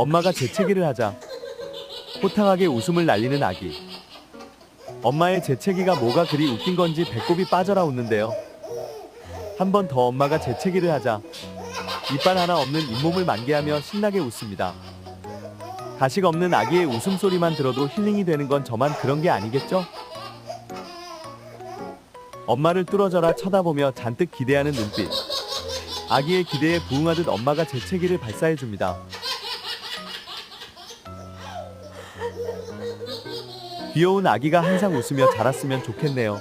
엄마가 재채기를 하자 호탕하게 웃음을 날리는 아기. 엄마의 재채기가 뭐가 그리 웃긴 건지 배꼽이 빠져라 웃는데요. 한 번 더 엄마가 재채기를 하자 이빨 하나 없는 잇몸을 만개하며 신나게 웃습니다. 가식 없는 아기의 웃음소리만 들어도 힐링이 되는 건 저만 그런 게 아니겠죠? 엄마를 뚫어져라 쳐다보며 잔뜩 기대하는 눈빛. 아기의 기대에 부응하듯 엄마가 재채기를 발사해줍니다. 귀여운 아기가 항상 웃으며 자랐으면 좋겠네요.